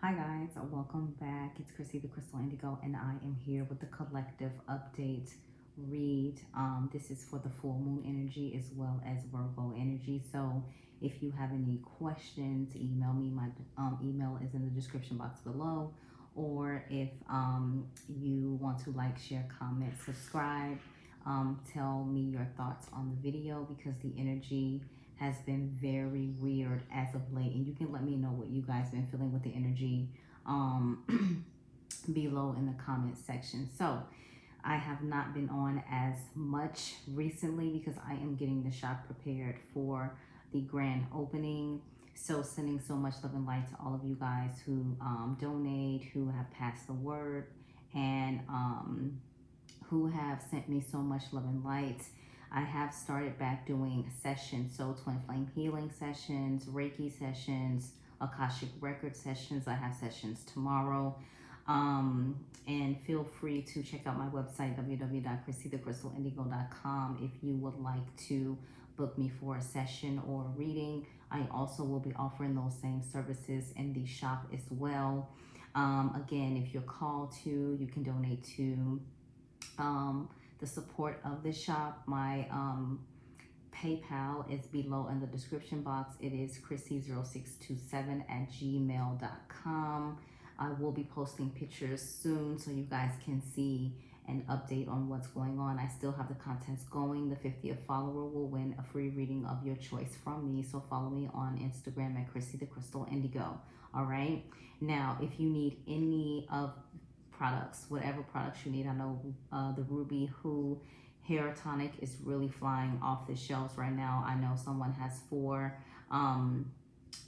Hi guys, welcome back. It's Chrissy the Crystal Indigo, and I am here with the collective update read. This is for the full moon energy as well as Virgo energy. So if you have any questions, email me. My email is in the description box below. Or if you want to like, share, comment, subscribe, tell me your thoughts on the video because the energy has been very weird as of late, and you can let me know what you guys been feeling with the energy below in the comment section. So I have not been on as much recently because I am getting the shop prepared for the grand opening. So sending so much love and light to all of you guys who donate, who have passed the word, and who have sent me so much love and light. I have started back doing sessions, so twin flame healing sessions, Reiki sessions, Akashic record sessions. I have sessions tomorrow. And feel free to check out my website, www.chrissythecrystalindigo.com, if you would like to book me for a session or a reading. I also will be offering those same services in the shop as well. Again, if you're called to, you can donate to the support of the shop. My PayPal is below in the description box. It is chrissy0627@gmail.com. I will be posting pictures soon so you guys can see an update on what's going on. I still have the contest going. The 50th follower will win a free reading of your choice from me. So follow me on Instagram at Chrissy the Crystal Indigo. All right. Now, if you need any of products, whatever products you need, I know the Ruby Who hair tonic is really flying off the shelves right now. I know someone has 4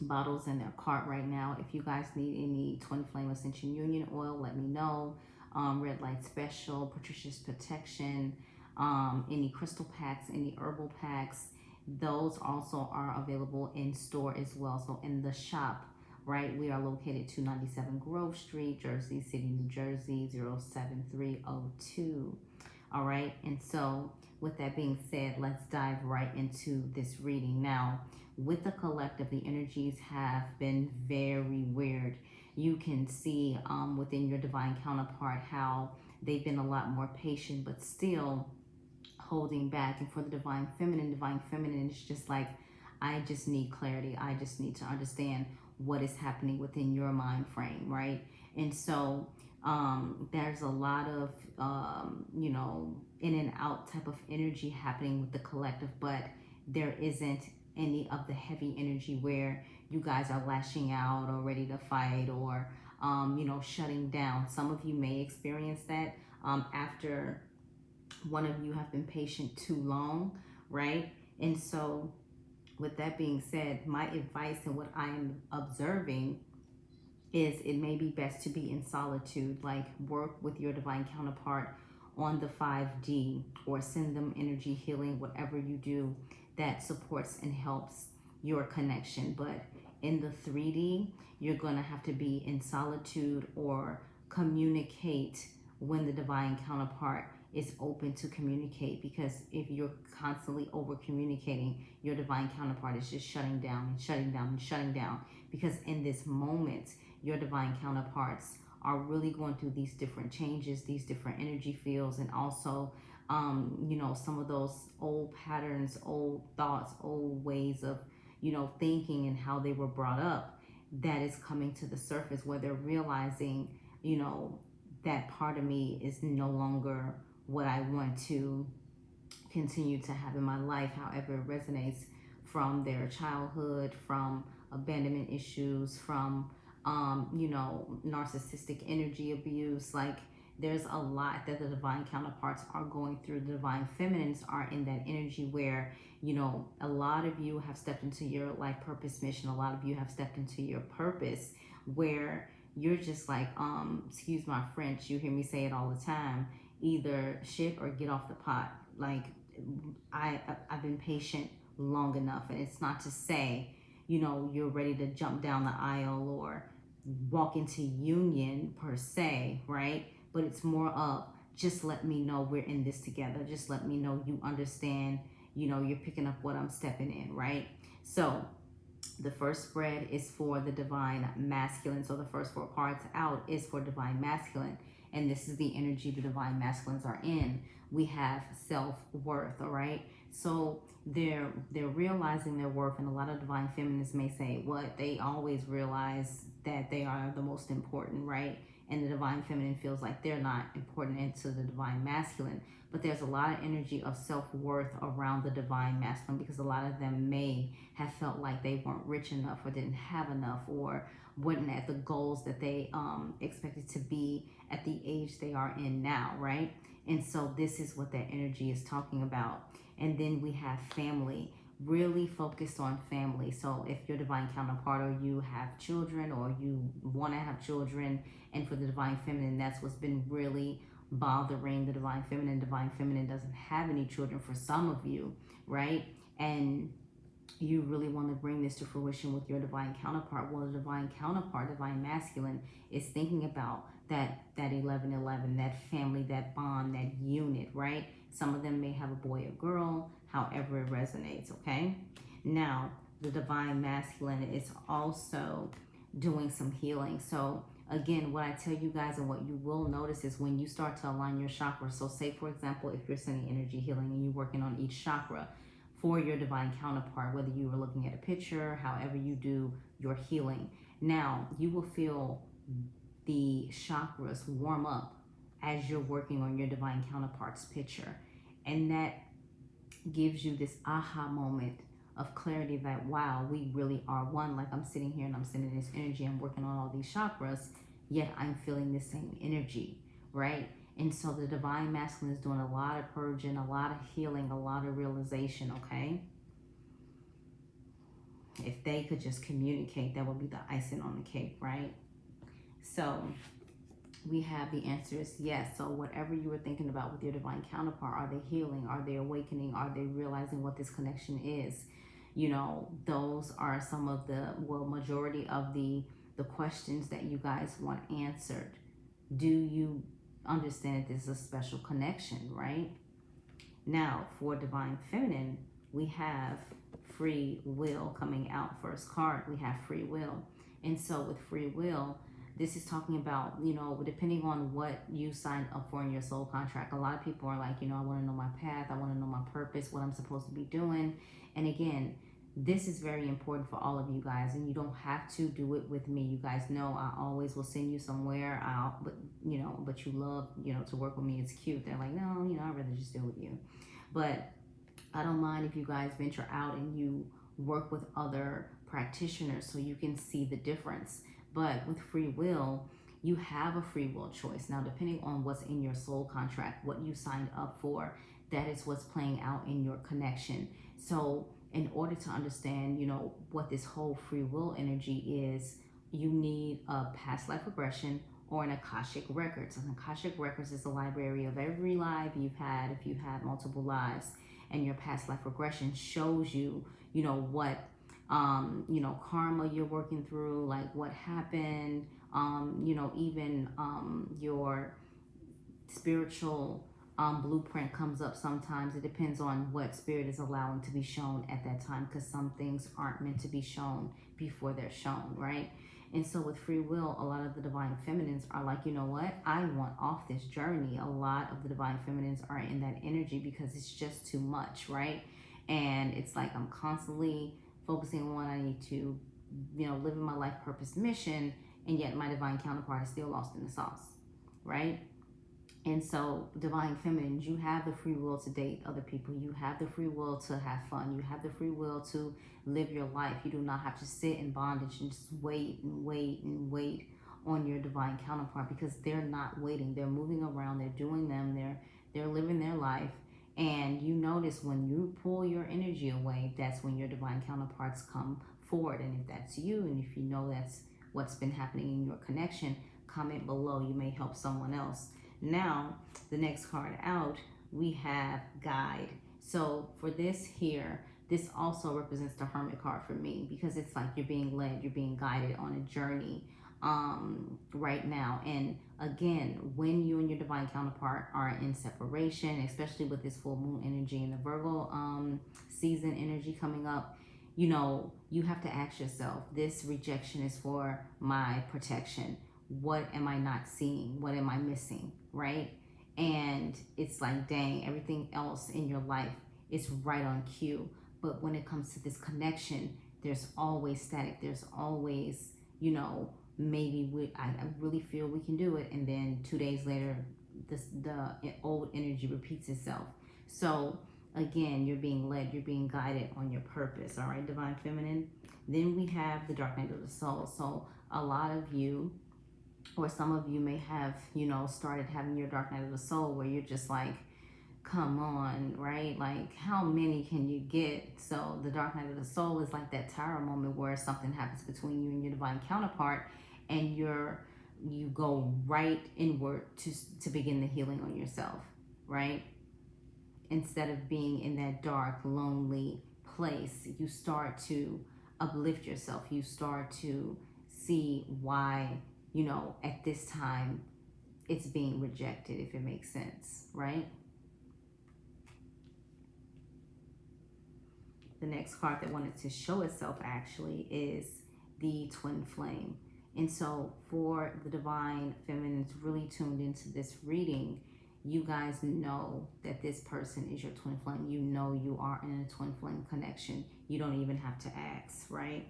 bottles in their cart right now. If you guys need any twin flame ascension union oil, let me know. Red light special, Patricia's protection, any crystal packs, any herbal packs, those also are available in store as well. So in the shop, right, we are located 297 Grove Street, Jersey City, New Jersey 07302. All right, and so with that being said, let's dive right into this reading. Now, with the collective, the energies have been very weird. You can see within your divine counterpart how they've been a lot more patient, but still holding back. And for the divine feminine is just like, I just need clarity. I just need to understand what is happening within your mind frame, right? And so there's a lot of in and out type of energy happening with the collective, but there isn't any of the heavy energy where you guys are lashing out or ready to fight or shutting down. Some of you may experience that after one of you have been patient too long, right? And so with that being said, my advice and what I am observing is it may be best to be in solitude, like work with your divine counterpart on the 5D or send them energy healing, whatever you do that supports and helps your connection. But in the 3D, you're going to have to be in solitude or communicate when the divine counterpart is open to communicate, because if you're constantly over communicating, your divine counterpart is just shutting down and shutting down and shutting down, because in this moment your divine counterparts are really going through these different changes, these different energy fields, and also some of those old patterns, old thoughts, old ways of thinking and how they were brought up, that is coming to the surface, where they're realizing that part of me is no longer what I want to continue to have in my life, however it resonates from their childhood, from abandonment issues, from narcissistic energy abuse. Like, there's a lot that the divine counterparts are going through. The divine feminines are in that energy where a lot of you have stepped into your life purpose mission. A lot of you have stepped into your purpose where you're just like, excuse my French, you hear me say it all the time, either shit or get off the pot. Like, I've been patient long enough, and it's not to say you're ready to jump down the aisle or walk into union per se, right? But it's more of, just let me know we're in this together. Just let me know you understand, you're picking up what I'm stepping in, right? So The first spread is for the divine masculine. So the first 4 cards out is for divine masculine. And this is the energy the divine masculines are in. We have self-worth, all right? So they're realizing their worth, and a lot of divine feminines may say, what? They always realize that they are the most important, right? And the divine feminine feels like they're not important into the divine masculine. But there's a lot of energy of self-worth around the divine masculine, because a lot of them may have felt like they weren't rich enough or didn't have enough or weren't at the goals that they expected to be at the age they are in now, right? And so this is what that energy is talking about. And then we have family, really focused on family. So if your divine counterpart or you have children or you want to have children, and for the divine feminine, that's what's been really bothering the divine feminine. Divine feminine doesn't have any children for some of you, right? And you really want to bring this to fruition with your divine counterpart. Well, the divine counterpart, divine masculine, is thinking about that 1111, that family, that bond, that unit, right? Some of them may have a boy or girl, however it resonates, okay? Now, the divine masculine is also doing some healing. So again, what I tell you guys and what you will notice is when you start to align your chakras. So say, for example, if you're sending energy healing and you're working on each chakra for your divine counterpart, whether you are looking at a picture, however you do your healing, now you will feel the chakras warm up as you're working on your divine counterpart's picture. And that gives you this aha moment of clarity that, wow, we really are one. Like, I'm sitting here and I'm sending this energy, I'm working on all these chakras, yet I'm feeling the same energy, right? And so the divine masculine is doing a lot of purging, a lot of healing, a lot of realization, okay? If they could just communicate, that would be the icing on the cake, right? So we have the answer is yes. So whatever you were thinking about with your divine counterpart, are they healing? Are they awakening? Are they realizing what this connection is? You know, those are some of the, well, majority of the questions that you guys want answered. Do you understand that this is a special connection, right? Now, for divine feminine, we have free will coming out. First card, we have free will. And so with free will, this is talking about, you know, depending on what you signed up for in your soul contract. A lot of people are like, you know, I want to know my path. I want to know my purpose, what I'm supposed to be doing. And again, this is very important for all of you guys, and you don't have to do it with me. You guys know I always will send you somewhere. But you love, to work with me. It's cute. They're like, no, I'd rather just deal with you. But I don't mind if you guys venture out and you work with other practitioners so you can see the difference. But with free will, you have a free will choice. Now, depending on what's in your soul contract, what you signed up for, that is what's playing out in your connection. So in order to understand, what this whole free will energy is, you need a past life regression or an Akashic Records. An Akashic Records is a library of every life you've had, if you've had multiple lives, and your past life regression shows you, what, karma you're working through, like what happened, even your spiritual blueprint comes up sometimes. It depends on what spirit is allowing to be shown at that time, because some things aren't meant to be shown before they're shown, right? And so with free will, a lot of the divine feminines are like, you know what? I want off this journey. A lot of the divine feminines are in that energy because it's just too much, right? And it's like I'm constantly focusing on what I need to, live in my life purpose mission, and yet my divine counterpart is still lost in the sauce, right? And so divine feminines, you have the free will to date other people. You have the free will to have fun. You have the free will to live your life. You do not have to sit in bondage and just wait and wait and wait on your divine counterpart, because they're not waiting. They're moving around. They're doing them. They're living their life. And you notice when you pull your energy away, that's when your divine counterparts come forward. And if that's you, and if you know that's what's been happening in your connection, comment below. You may help someone else. Now, the next card out, we have guide. So for this here, this also represents the Hermit card for me, because it's like you're being led, you're being guided on a journey right now. And again, when you and your divine counterpart are in separation, especially with this full moon energy and the Virgo season energy coming up, you know, you have to ask yourself, this rejection is for my protection. What am I not seeing? What am I missing? Right? And it's like, dang, everything else in your life is right on cue. But when it comes to this connection, there's always static. There's always, you know, maybe I really feel we can do it. And then 2 days later, the old energy repeats itself. So again, you're being led, you're being guided on your purpose. All right, Divine Feminine. Then we have the dark night of the soul. So a lot of you, or some of you may have, you know, started having your dark night of the soul where you're just like, come on, right? Like, how many can you get? So the dark night of the soul is like that tower moment where something happens between you and your divine counterpart, and you go right inward to begin the healing on yourself, right? Instead of being in that dark, lonely place, you start to uplift yourself. You start to see why, you know, at this time it's being rejected, if it makes sense, right? The next card that wanted to show itself actually is the twin flame. And so for the divine feminines really tuned into this reading, you guys know that this person is your twin flame. You know you are in a twin flame connection. You don't even have to ask, right?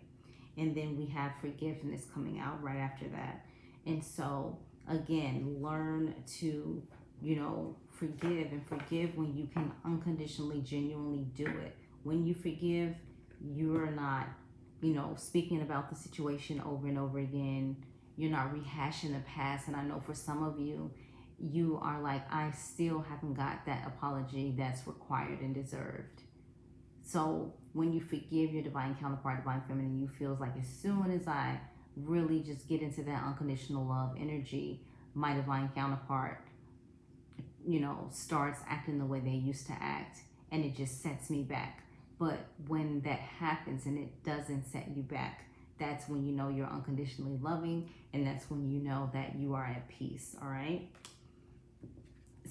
And then we have forgiveness coming out right after that. And so again, learn to, you know, forgive, and forgive when you can unconditionally, genuinely do it. When you forgive, you're not, you know, speaking about the situation over and over again. You're not rehashing the past. And I know for some of you, you are like, I still haven't got that apology that's required and deserved. So when you forgive your divine counterpart, divine feminine, you feel like as soon as I really just get into that unconditional love energy, my divine counterpart, you know, starts acting the way they used to act, and it just sets me back. But when that happens and it doesn't set you back, that's when you know you're unconditionally loving, and that's when you know that you are at peace, all right?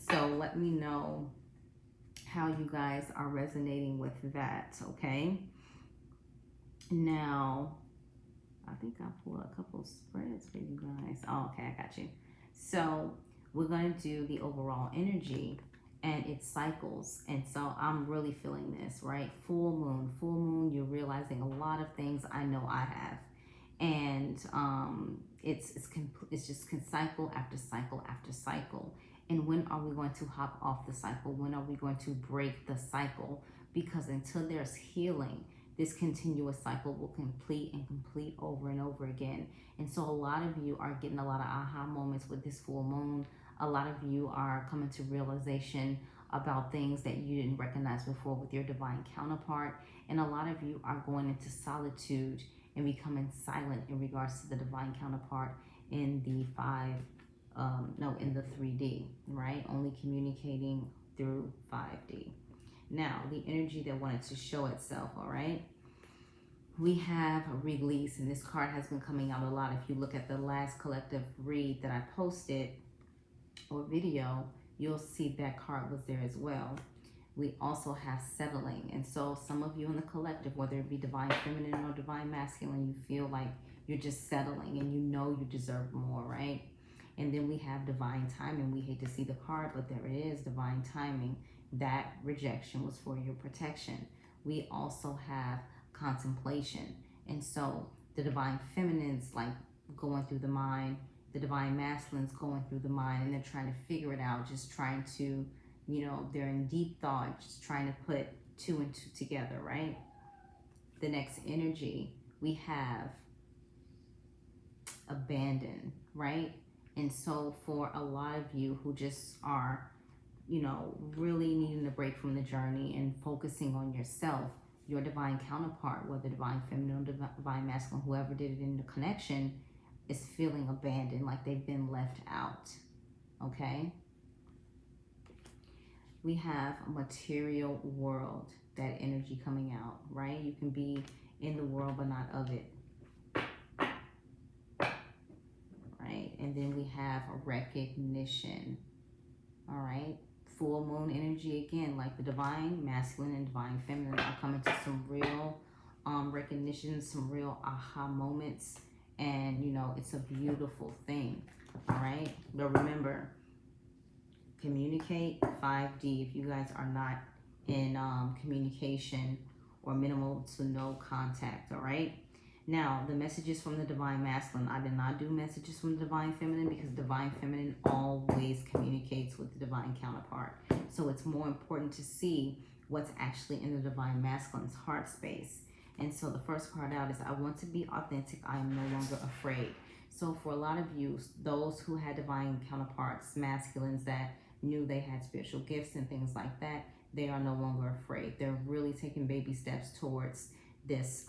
So let me know how you guys are resonating with that, okay? Now, I think I pulled a couple spreads for you guys. Oh, okay, I got you. So we're going to do the overall energy and its cycles. And so I'm really feeling this, right? Full moon, you're realizing a lot of things I know I have. And it's just cycle after cycle after cycle. And when are we going to hop off the cycle? When are we going to break the cycle? Because until there's healing, this continuous cycle will complete and complete over and over again. And so a lot of you are getting a lot of aha moments with this full moon. A lot of you are coming to realization about things that you didn't recognize before with your divine counterpart. And a lot of you are going into solitude and becoming silent in regards to the divine counterpart in the in the 3D, right? Only communicating through 5D. Now, the energy that wanted to show itself, all right? We have a release, and this card has been coming out a lot. If you look at the last collective read that I posted or video, you'll see that card was there as well. We also have settling. And so some of you in the collective, whether it be divine feminine or divine masculine, you feel like you're just settling and you know you deserve more, right? And then we have divine timing. We hate to see the card, but there it is, divine timing. That rejection was for your protection. We also have contemplation. And so the divine feminine's like going through the mind, the divine masculine's going through the mind, and they're trying to figure it out, just trying to, you know, they're in deep thought, just trying to put two and two together, right? The next energy, we have abandon, right? And so for a lot of you who just are, you know, really needing a break from the journey and focusing on yourself, your divine counterpart, whether divine feminine or divine masculine, whoever did it in the connection, is feeling abandoned, like they've been left out, okay? We have a material world, that energy coming out, right? You can be in the world but not of it, right? And then we have a recognition, all right? Full moon energy again, like the divine masculine and divine feminine are coming to some real recognition, some real aha moments, and you know, it's a beautiful thing. All right, but remember, communicate. 5D, if you guys are not in communication or minimal to no contact. All right, now the messages from the Divine Masculine. I did not do messages from the Divine Feminine because Divine Feminine always communicates with the Divine counterpart, so it's more important to see what's actually in the Divine Masculine's heart space. And so the first card out is, I want to be authentic, I am no longer afraid. So for a lot of you, those who had divine counterparts, masculines that knew they had spiritual gifts and things like that, they are no longer afraid. They're really taking baby steps towards this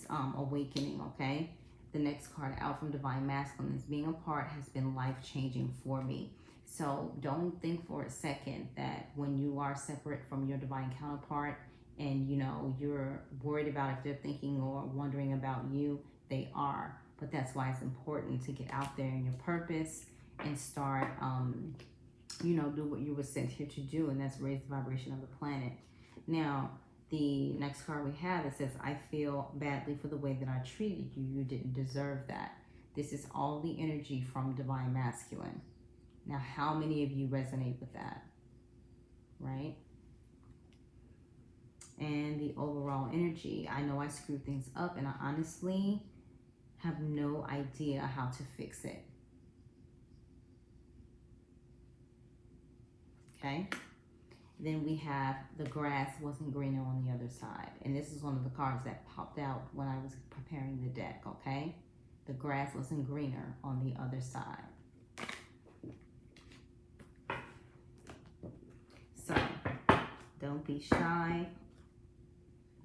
awakening, okay? The next card out from Divine Masculine is, being apart has been life-changing for me. So don't think for a second that when you are separate from your divine counterpart and you know you're worried about if they're thinking or wondering about you, they are. But that's why it's important to get out there in your purpose and start, you know, do what you were sent here to do, and that's raise the vibration of the planet. Now, the next card we have, it says, I feel badly for the way that I treated you. You didn't deserve that. This is all the energy from Divine Masculine. Now, how many of you resonate with that? Right? And the overall energy, I know I screwed things up and I honestly have no idea how to fix it. Okay? Then we have the grass wasn't greener on the other side. And this is one of the cards that popped out when I was preparing the deck, okay? The grass wasn't greener on the other side. So, don't be shy.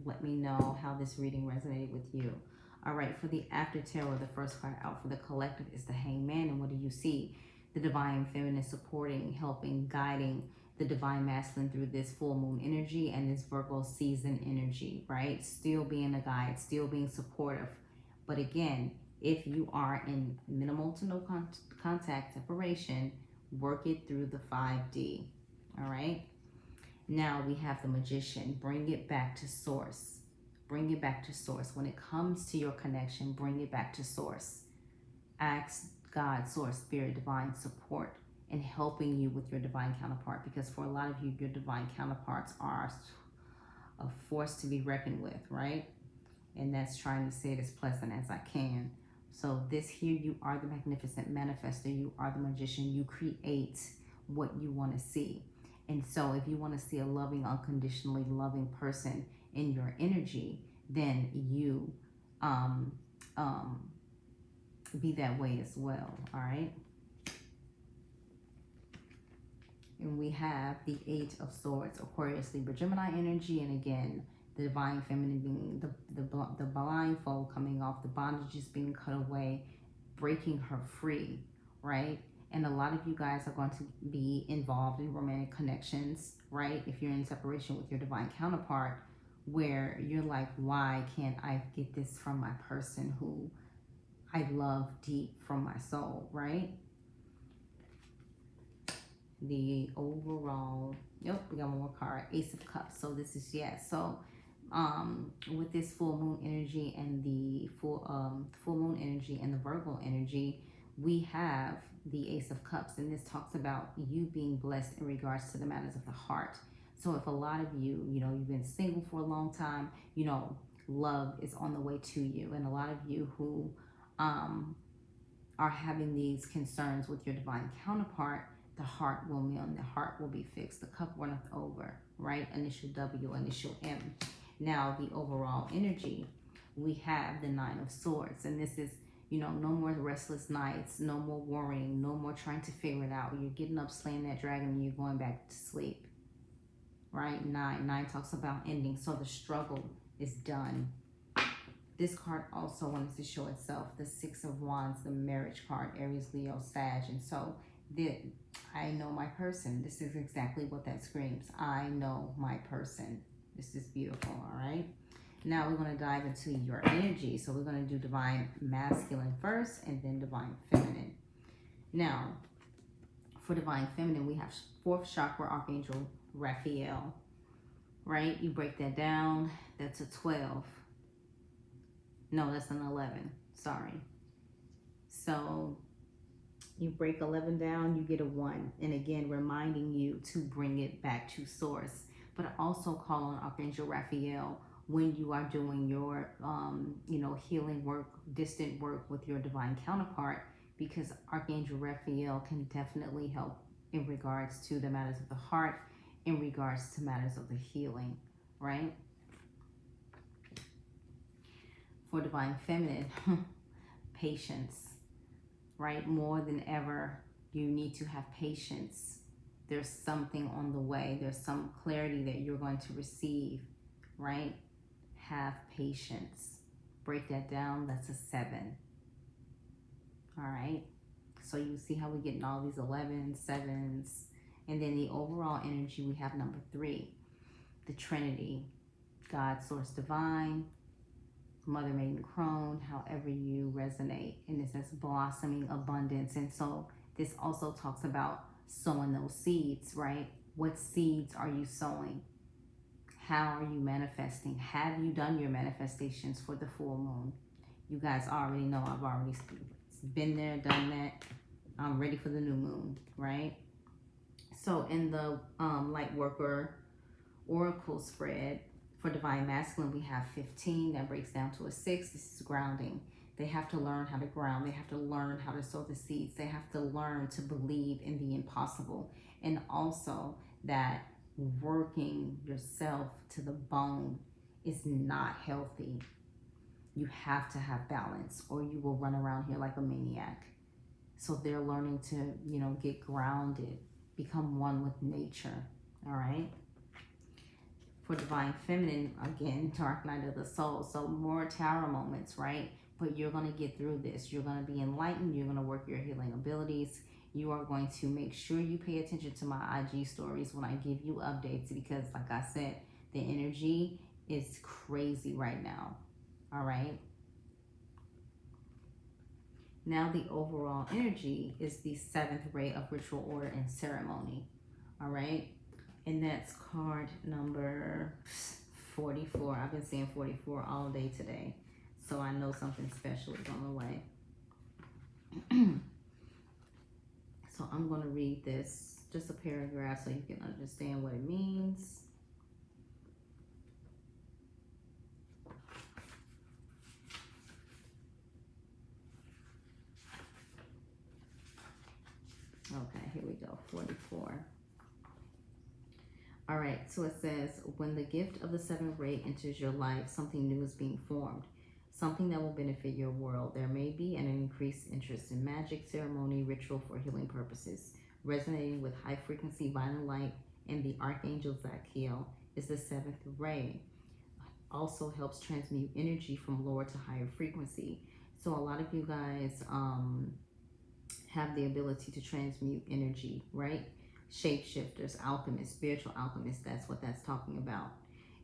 Let me know how this reading resonated with you. All right, for the after tarot, the first card out for the collective is the Hangman. And what do you see? The Divine Feminine supporting, helping, guiding the Divine Masculine through this full moon energy and this Virgo season energy, right? Still being a guide, still being supportive. But again, if you are in minimal to no contact separation, work it through the 5D, all right? Now we have the Magician. Bring it back to source. Bring it back to source. When it comes to your connection, bring it back to source. Ask God, source, spirit, divine support in helping you with your divine counterpart. Because for a lot of you, your divine counterparts are a force to be reckoned with, right? And that's trying to say it as pleasant as I can. So this here, you are the magnificent manifester. You are the magician. You create what you want to see. And so if you want to see a loving, unconditionally loving person in your energy, then you be that way as well, all right? And we have the 8 of Swords, Aquarius, Libra, Gemini energy. And again, the Divine Feminine being the blindfold coming off, the bondages being cut away, breaking her free, right? And a lot of you guys are going to be involved in romantic connections, right? If you're in separation with your divine counterpart, where you're like, why can't I get this from my person who I love deep from my soul, right? The overall, yep, we got one more card, Ace of Cups. So this is, so with this full moon energy and the full moon energy and the Virgo energy, we have the Ace of Cups, and this talks about you being blessed in regards to the matters of the heart. So if a lot of you, you know, you've been single for a long time, you know, love is on the way to you. And a lot of you who are having these concerns with your divine counterpart, the heart will mend, the heart will be fixed. The cup runneth over, right? Initial W, initial M. Now the overall energy, we have the 9 of Swords, and this is, you know, no more restless nights, no more worrying, no more trying to figure it out. You're getting up, slaying that dragon, and you're going back to sleep, right? 9 talks about ending, so the struggle is done. This card also wants to show itself, the 6 of Wands, the marriage card, Aries, Leo, Sag. And so I know my person. This is exactly what that screams. I know my person. This is beautiful, all right? Now we're going to dive into your energy. So we're going to do Divine Masculine first and then Divine Feminine. Now, for Divine Feminine, we have 4th Chakra Archangel Raphael. right? You break that down, that's a 12. No, that's an 11. Sorry. So you break 11 down, you get a 1. And again, reminding you to bring it back to source. But also call on Archangel Raphael when you are doing your, healing work, distant work with your divine counterpart, because Archangel Raphael can definitely help in regards to the matters of the heart, in regards to matters of the healing, right? For Divine Feminine, patience, right? More than ever, you need to have patience. There's something on the way. There's some clarity that you're going to receive, right? Have patience. Break that down. That's a 7. All right. So you see how we're getting all these 11s, 7s. And then the overall energy, we have number 3, the Trinity, God, Source, Divine, Mother, Maiden, Crone, however you resonate. And it says blossoming abundance. And so this also talks about sowing those seeds, right? What seeds are you sowing? How are you manifesting? Have you done your manifestations for the full moon? You guys already know I've already been there, done that. I'm ready for the new moon, right? So in the Light Worker Oracle spread, for Divine Masculine, we have 15. That breaks down to a 6. This is grounding. They have to learn how to ground. They have to learn how to sow the seeds. They have to learn to believe in the impossible. And also that working yourself to the bone is not healthy. You have to have balance, or you will run around here like a maniac. So they're learning to, get grounded, become one with nature. All right. For Divine Feminine, again, Dark Night of the Soul. So more tarot moments, right? But you're going to get through this. You're going to be enlightened. You're going to work your healing abilities. You are going to make sure you pay attention to my IG stories when I give you updates, because like I said, the energy is crazy right now. All right. Now the overall energy is the 7th ray of ritual order and ceremony. All right. And that's card number 44. I've been seeing 44 all day today. So I know something special is on the way. So I'm going to read this, just a paragraph, so you can understand what it means. Okay, here we go. 44. All right, so it says, when the gift of the 7th ray enters your life, something new is being formed, something that will benefit your world. There may be an increased interest in magic, ceremony, ritual for healing purposes. Resonating with high frequency vital light and the Archangel Zachiel is the 7th ray. Also helps transmute energy from lower to higher frequency. So a lot of you guys have the ability to transmute energy, right? Shapeshifters, alchemists, spiritual alchemists, that's what that's talking about.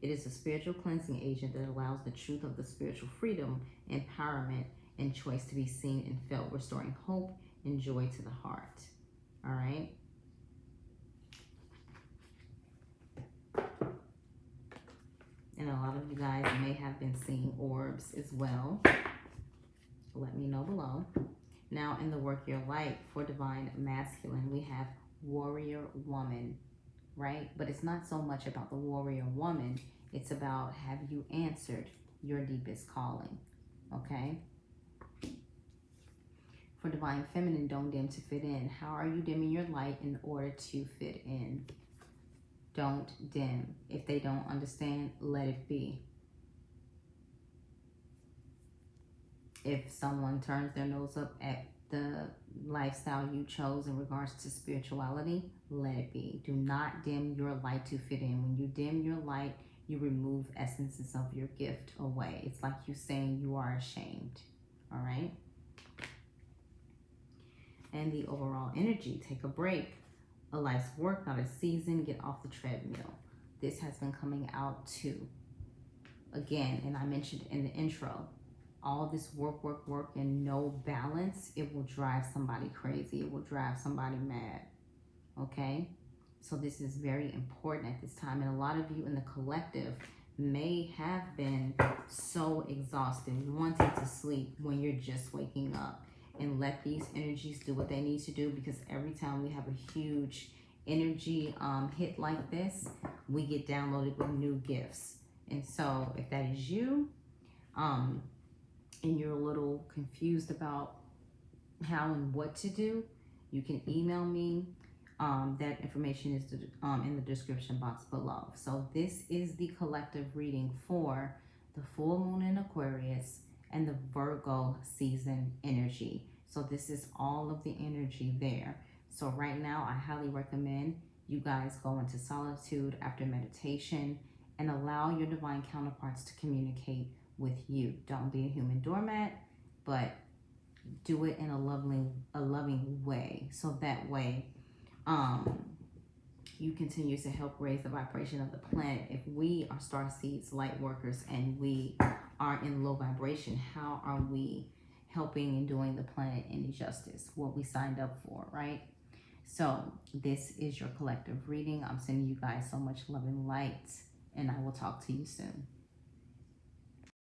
It is a spiritual cleansing agent that allows the truth of the spiritual freedom, empowerment, and choice to be seen and felt, restoring hope and joy to the heart. All right. And a lot of you guys may have been seeing orbs as well. Let me know below. Now in the Work Your Light for Divine Masculine, we have Warrior Woman, right? But it's not so much about the warrior woman. It's about, have you answered your deepest calling? Okay. For Divine Feminine, don't dim to fit in. How are you dimming your light in order to fit in? Don't dim. If they don't understand, let it be. If someone turns their nose up at the lifestyle you chose in regards to spirituality, let it be. Do not dim your light to fit in. When you dim your light, you remove essences of your gift away. It's like you saying you are ashamed. All right. And the overall energy, take a break. A life's work, not a season. Get off the treadmill. This has been coming out too. Again, and I mentioned in the intro, all this work, and no balance, it will drive somebody crazy. It will drive somebody mad. Okay? So this is very important at this time. And a lot of you in the collective may have been so exhausted, wanting to sleep when you're just waking up. And let these energies do what they need to do, because every time we have a huge energy hit like this, we get downloaded with new gifts. And so if that is you, and you're a little confused about how and what to do, you can email me. That information is in the description box below. So this is the collective reading for the full moon in Aquarius and the Virgo season energy. So this is all of the energy there. So right now, I highly recommend you guys go into solitude after meditation and allow your divine counterparts to communicate with you. Don't be a human doormat, but do it in a loving way. So that way, you continue to help raise the vibration of the planet. If we are star seeds, light workers, and we are in low vibration, how are we helping and doing the planet any justice? What we signed up for, right? So this is your collective reading. I'm sending you guys so much love and light, and I will talk to you soon.